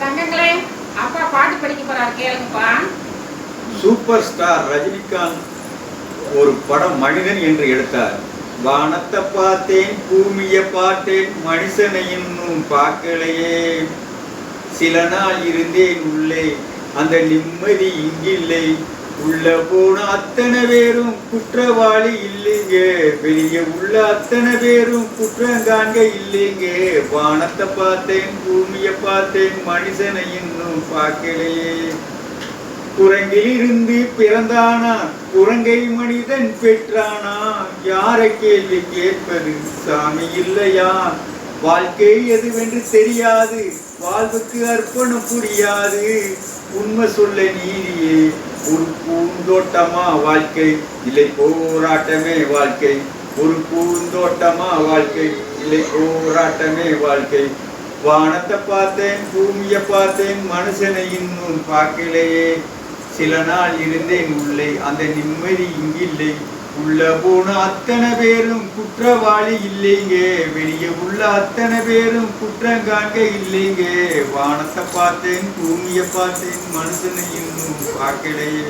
தங்கங்களே, அப்பா பாட்டு படிக்க போறாரு, கேளுங்கப்பா. சூப்பர் ஸ்டார் ரஜினிகாந்த் ஒரு படம் மனிதன் என்று எடுத்தார். வானத்தை பார்த்தேன், பூமியை பார்த்தேன், மனுஷனை இன்னும் பார்க்கலையே. சில நாள் இருந்தேன் உள்ளே, அந்த நிம்மதி இங்கில்லை. உள்ள போன அத்தனை பேரும் குற்றவாளி இல்லைங்க, வெளியே உள்ள அத்தனை பேரும் குற்றங்காண்க இல்லைங்க. வானத்தை பார்த்தேன், பூமியை பார்த்தேன், மனுஷனை இன்னும் பார்க்கலையே. குரங்கில் இருந்து பிறந்தானா, குரங்கை மனிதன் பெற்றானா? யாரை கேள்வி கேட்பது, சாமி இல்லையா? வாழ்க்கை எதுவென்று தெரியாது, வாழ்வுக்கு அர்ப்பணம் புரியாது. உண்மை சொல்ல நீதியே, ஒரு பூந்தோட்டமா வாழ்க்கை, இல்லை போராட்டமே வாழ்க்கை. ஒரு பூந்தோட்டமா வாழ்க்கை, இல்லை போராட்டமே வாழ்க்கை. வானத்தை பார்த்தேன், பூமியை பார்த்தேன், மனுஷனை இன்னும் பார்க்கலையே. சில நாள் இருந்தேன் உள்ளே, அந்த நிம்மதி இங்கில்லை. உள்ள போன அத்தனை பேரும் குற்றவாளி இல்லைங்க, வெளியே உள்ள அத்தனை பேரும் குற்றங்காண்க இல்லைங்க. வானத்தை பார்த்தேன், பூமியை பார்த்தேன், மனுஷனை இன்னும் பார்க்கலையே.